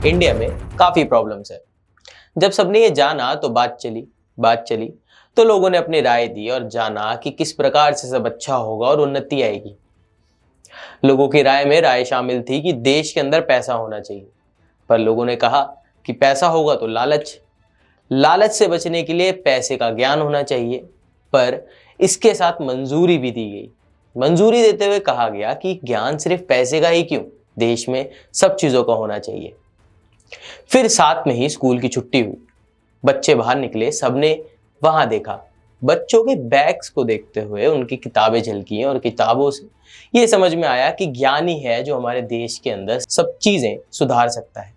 India में काफी problems है। जब सबने ये जाना तो बात चली तो लोगों ने अपनी राय दी और जाना कि किस प्रकार से सब अच्छा होगा और उन्नति आएगी। लोगों की राय में राय शामिल थी कि देश के अंदर पैसा होना चाहिए, पर लोगों ने कहा कि पैसा होगा तो लालच से बचने के लिए पैसे का ज्ञान होना चाहिए, पर इसके साथ मंजूरी भी दी गई। मंजूरी देते हुए कहा गया कि ज्ञान सिर्फ पैसे का ही क्यों, देश में सब चीजों का होना चाहिए। फिर साथ में ही स्कूल की छुट्टी हुई, बच्चे बाहर निकले, सबने वहां देखा, बच्चों के बैग्स को देखते हुए उनकी किताबें झलकी और किताबों से ये समझ में आया कि ज्ञान ही है जो हमारे देश के अंदर सब चीजें सुधार सकता है।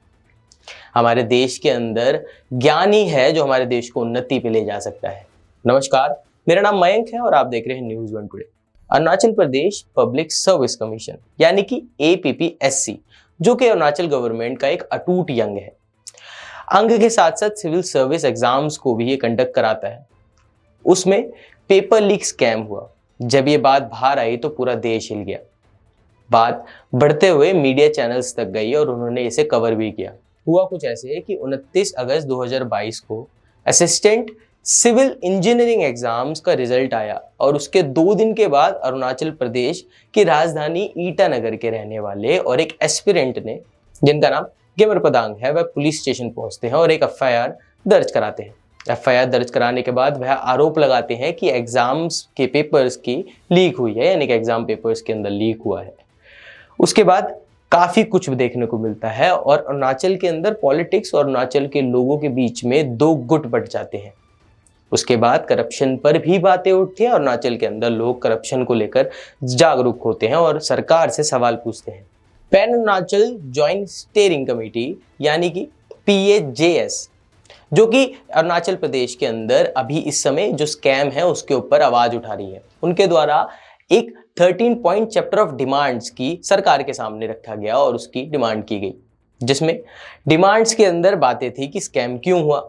हमारे देश के अंदर ज्ञान ही है जो हमारे देश को उन्नति पे ले जा सकता है। नमस्कार, मेरा नाम मयंक है और आप देख रहे हैं news one today. Arunachal Pradesh public service commission यानी कि APPSC, जो कि अरुणाचल गवर्नमेंट का एक अटूट अंग है, अंग के साथ साथ सिविल सर्विस एग्जाम्स को भी ये कंडक्ट कराता है। उसमें पेपर लीक स्कैम हुआ। जब ये बात बाहर आई तो पूरा देश हिल गया। बात बढ़ते हुए मीडिया चैनल्स तक गई और उन्होंने इसे कवर भी किया। हुआ कुछ ऐसे कि 29 अगस्त 2022 को असिस्टेंट सिविल इंजीनियरिंग एग्जाम्स का रिजल्ट आया और उसके 2 दिन के बाद अरुणाचल प्रदेश की राजधानी ईटानगर के रहने वाले और एक एस्पिरेंट ने, जिनका नाम गेमर पदांग है, वह पुलिस स्टेशन पहुंचते हैं और एक FIR दर्ज कराते हैं। FIR दर्ज कराने के बाद वह आरोप लगाते हैं कि एग्जाम्स के पेपर्स की लीक हुई है, यानी कि एग्जाम पेपर्स के अंदर लीक हुआ है। उसके बाद काफी कुछ देखने को मिलता है और अरुणाचल के अंदर पॉलिटिक्स और अरुणाचल के लोगों के बीच में 2 गुट बट जाते हैं। उसके बाद करप्शन पर भी बातें उठती हैं और अरुणाचल के अंदर लोग करप्शन को लेकर जागरूक होते हैं और सरकार से सवाल पूछते हैं। Pan Arunachal joint steering committee यानी कि PAJS, जो कि अरुणाचल प्रदेश के अंदर अभी इस समय जो स्कैम है उसके ऊपर आवाज उठा रही है, उनके द्वारा एक 13 पॉइंट चैप्टर ऑफ डिमांड्स की सरकार के सामने रखा गया और उसकी डिमांड की गई, जिसमें डिमांड्स के अंदर बातें थी कि स्कैम क्यों हुआ,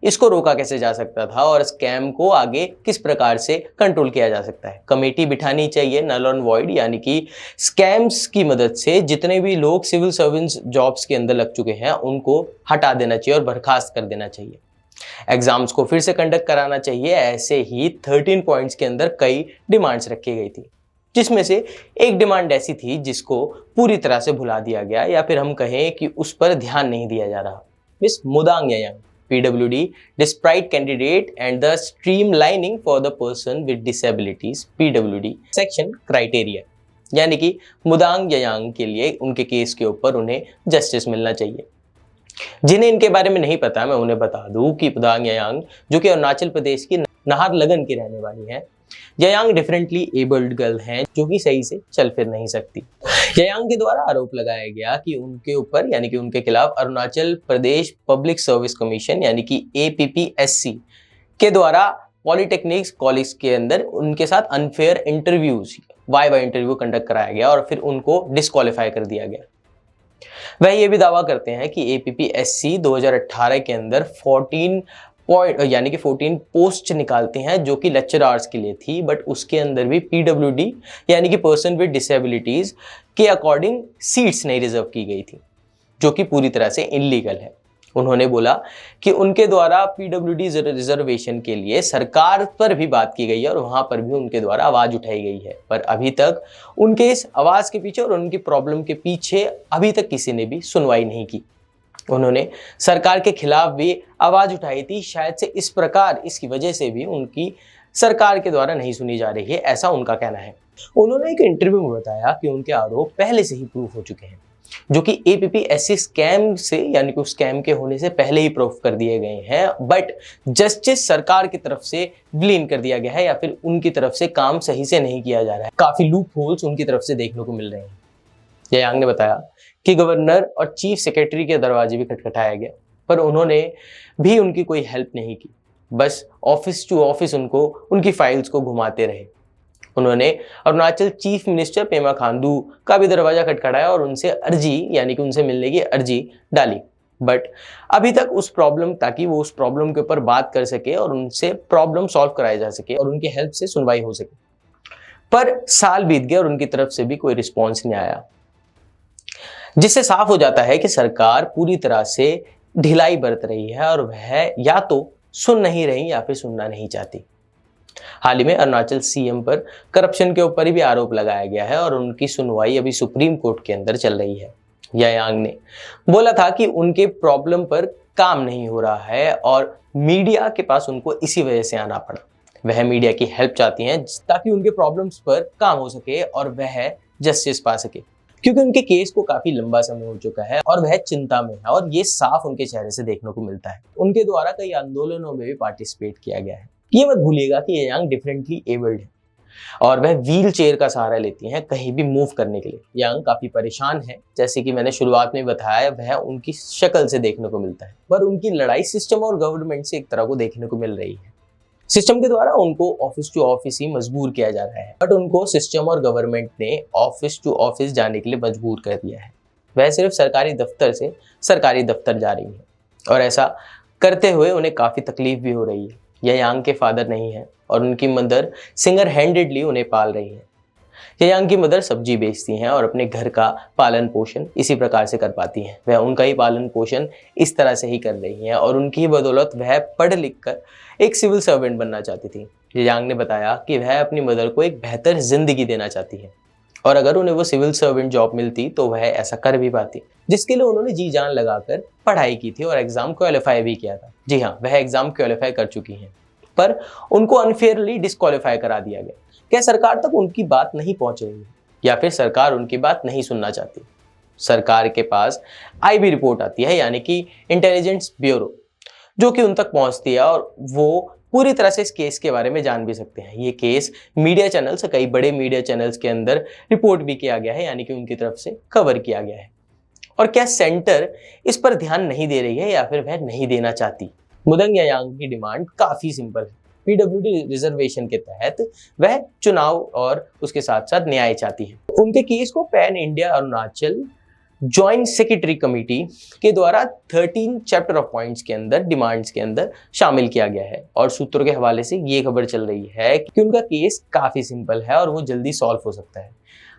इसको रोका कैसे जा सकता था और स्कैम को आगे किस प्रकार से कंट्रोल किया जा सकता है। कमेटी बिठानी चाहिए नल ऑन वॉइड, यानी कि स्कैम्स की मदद से जितने भी लोग सिविल सर्विस जॉब्स के अंदर लग चुके हैं उनको हटा देना चाहिए और बर्खास्त कर देना चाहिए। एग्जाम्स को फिर से कंडक्ट कराना चाहिए। ऐसे ही 13 पॉइंट्स के अंदर कई डिमांड्स रखी गई थी, जिसमें से एक डिमांड ऐसी थी जिसको पूरी तरह से भुला दिया गया, या फिर हम कहें कि उस पर ध्यान नहीं दिया जा रहा। Miss मुदांग Yang PWD Despite Candidate and the Streamlining for the Person with Disabilities PWD Section Criteria, यानी कि मुदांग यांग के लिए उनके केस के ऊपर उन्हें जस्टिस मिलना चाहिए। जिन्हें इनके बारे में नहीं पता, मैं उन्हें बता दूं कि मुदांग यांग, जो कि अरुणाचल प्रदेश की नाहरलगन की रहने वाली है, यांग डिफरेंटली एबल्ड गर्ल हैं जो कि सही से चल फिर नहीं सकती। यांग के द्वारा आरोप लगाया गया कि उनके ऊपर यानी कि उनके खिलाफ Arunachal Pradesh public service commission यानी कि APPSC के द्वारा पॉलिटेक्निक्स कॉलेज के अंदर उनके साथ unfair interviews, viva interview conduct कराया गया और फिर उनको डिस्क्वालीफाई कर दिया गया। वह ये भी दावा करते हैं कि APPSC 2018 के अंदर 14 पोस्ट निकालते हैं जो कि लेक्चरर्स के लिए थी, बट उसके अंदर भी PWD यानी कि पर्सन विद डिसेबिलिटीज के अकॉर्डिंग सीट्स नहीं रिजर्व की गई थी, जो कि पूरी तरह से इनलीगल है। उन्होंने बोला कि उनके द्वारा PWD रिजर्वेशन के लिए सरकार पर भी बात की गई है और वहां पर भी उनके द्वारा आवाज उठाई गई है, पर अभी तक उनके इस आवाज के पीछे और उनकी प्रॉब्लम के पीछे अभी तक किसी ने भी सुनवाई नहीं की। उन्होंने सरकार के खिलाफ भी आवाज उठाई थी, शायद से इस प्रकार इसकी वजह से भी उनकी सरकार के द्वारा नहीं सुनी जा रही है, ऐसा उनका कहना है। उन्होंने एक इंटरव्यू में बताया कि उनके आरोप पहले से ही प्रूफ हो चुके हैं, जो कि APPSC स्कैम से यानी कि उस स्कैम के होने से पहले ही प्रूफ कर दिए गए हैं, बट जस्टिस सरकार की तरफ से ब्लेम कर दिया गया है या फिर उनकी तरफ से काम सही से नहीं किया जा रहा है। काफी लूप होल्स उनकी तरफ से देखने को मिल रहे हैं। यांग ने बताया कि गवर्नर और चीफ सेक्रेटरी के दरवाजे भी खटखटाया गया, पर उन्होंने भी उनकी कोई हेल्प नहीं की, बस ऑफिस टू ऑफिस उनकी फाइल्स को घुमाते रहे। उन्होंने अरुणाचल चीफ मिनिस्टर पेमा खांडू का भी दरवाजा खटखटाया और उनसे अर्जी यानी कि उनसे मिलने की अर्जी डाली, बट अभी तक ताकि वो उस प्रॉब्लम के ऊपर बात कर सके और उनसे प्रॉब्लम सॉल्व कराया जा सके और उनकी हेल्प से सुनवाई हो सके। पर साल बीत गया और उनकी तरफ से भी कोई रिस्पॉन्स नहीं आया। जिससे साफ हो जाता है कि सरकार पूरी तरह से ढिलाई बरत रही है और वह या तो सुन नहीं रही या फिर सुनना नहीं चाहती। हाल ही में अरुणाचल सीएम पर करप्शन के ऊपर भी आरोप लगाया गया है और उनकी सुनवाई अभी सुप्रीम कोर्ट के अंदर चल रही है। यांग ने बोला था कि उनके प्रॉब्लम पर काम नहीं हो रहा है और मीडिया के पास उनको इसी वजह से आना पड़ा। वह मीडिया की हेल्प चाहती हैं ताकि उनके प्रॉब्लम्स पर काम हो सके और वह जस्टिस पा सके, क्योंकि उनके केस को काफी लंबा समय हो चुका है और वह चिंता में है और ये साफ उनके चेहरे से देखने को मिलता है। उनके द्वारा कई आंदोलनों में भी पार्टिसिपेट किया गया है। ये मत भूलिएगा कि यांग डिफरेंटली एबल्ड है और वह व्हील चेयर का सहारा लेती हैं कहीं भी मूव करने के लिए। यांग काफी परेशान है, जैसे कि मैंने शुरुआत में बताया, वह उनकी शक्ल से देखने को मिलता है, पर उनकी लड़ाई सिस्टम और गवर्नमेंट से एक तरह को देखने को मिल रही है। सिस्टम के द्वारा उनको ऑफिस टू ऑफिस ही मजबूर किया जा रहा है, बट उनको सिस्टम और गवर्नमेंट ने ऑफिस टू ऑफिस जाने के लिए मजबूर कर दिया है। वह सिर्फ सरकारी दफ्तर से सरकारी दफ्तर जा रही है और ऐसा करते हुए उन्हें काफी तकलीफ भी हो रही है। यह यांग के फादर नहीं है और उनकी मदर सिंगर हैंडेडली उन्हें पाल रही है। यांग की मदर सब्जी बेचती हैं और अपने घर का पालन पोषण इसी प्रकार से कर पाती हैं। वह उनका ही पालन पोषण इस तरह से ही कर रही हैं और उनकी ही बदौलत वह पढ़ लिख कर एक सिविल सर्वेंट बनना चाहती थी। यांग ने बताया कि वह अपनी मदर को एक बेहतर जिंदगी देना चाहती है और अगर उन्हें वो सिविल सर्वेंट जॉब मिलती तो वह ऐसा कर भी पाती, जिसके लिए उन्होंने जी जान लगाकर पढ़ाई की थी और एग्जाम क्वालिफाई भी किया था। जी हाँ, वह एग्जाम क्वालिफाई कर चुकी हैं, पर उनको अनफेयरली डिस्क्वालीफाई करा दिया गया। क्या सरकार तक उनकी बात नहीं पहुंच रही है या फिर सरकार उनकी बात नहीं सुनना चाहती? सरकार के पास आईबी रिपोर्ट आती है, यानी कि इंटेलिजेंस ब्यूरो, जो कि उन तक पहुंचती है और वो पूरी तरह से इस केस के बारे में जान भी सकते हैं। ये केस मीडिया चैनल्स, कई बड़े मीडिया चैनल्स के अंदर रिपोर्ट भी किया गया है, यानी कि उनकी तरफ से कवर किया गया है। और क्या सेंटर इस पर ध्यान नहीं दे रही है या फिर वह नहीं देना चाहती? मुदंग यांग की डिमांड काफी सिंपल है। पीडब्ल्यूडी रिजर्वेशन के तहत वह चुनाव और उसके साथ साथ न्याय चाहती है। उनके केस को pan India Arunachal joint secretary committee के द्वारा 13 चैप्टर ऑफ पॉइंट्स के अंदर, डिमांड्स के अंदर शामिल किया गया है और सूत्रों के हवाले से ये खबर चल रही है कि उनका केस काफी सिंपल है और वो जल्दी सॉल्व हो सकता है,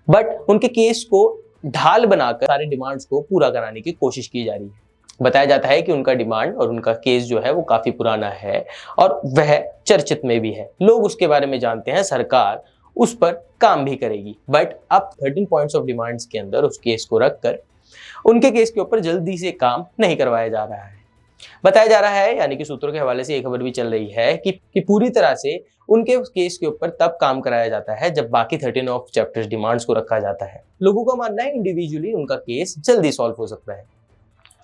बट उनके केस को ढाल बनाकर सारे डिमांड्स को पूरा कराने की कोशिश की जा रही है। बताया जाता है कि उनका डिमांड और उनका केस जो है वो काफी पुराना है और वह चर्चित में भी है। लोग उसके बारे में जानते हैं, सरकार उस पर काम भी करेगी, बट अब 13 पॉइंट्स ऑफ डिमांड्स के अंदर उस केस को रखकर उनके केस के ऊपर जल्दी से काम नहीं करवाया जा रहा है। बताया जा रहा है, यानी कि सूत्रों के हवाले से एक खबर भी चल रही है कि पूरी तरह से उनके केस के ऊपर तब काम कराया जाता है जब बाकी 13 ऑफ चैप्टर्स डिमांड्स को रखा जाता है। लोगों का मानना है इंडिविजुअली उनका केस जल्दी सॉल्व हो सकता है।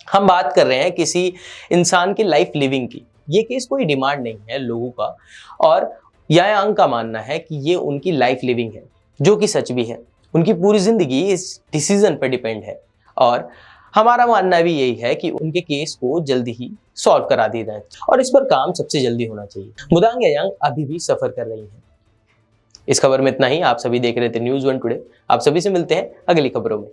हम बात कर रहे हैं किसी इंसान की लाइफ लिविंग की, ये केस कोई डिमांड नहीं है लोगों का, और यांग का मानना है कि ये उनकी लाइफ लिविंग है, जो कि सच भी है। उनकी पूरी जिंदगी इस डिसीजन पर डिपेंड है और हमारा मानना भी यही है कि उनके केस को जल्दी ही सॉल्व करा दिया जाए और इस पर काम सबसे जल्दी होना चाहिए। मुदांग यांग अभी भी सफर कर रही हैं। इस खबर में इतना ही। आप सभी देख रहे थे न्यूज़ 1 टुडे। आप सभी से मिलते हैं अगली खबरों में।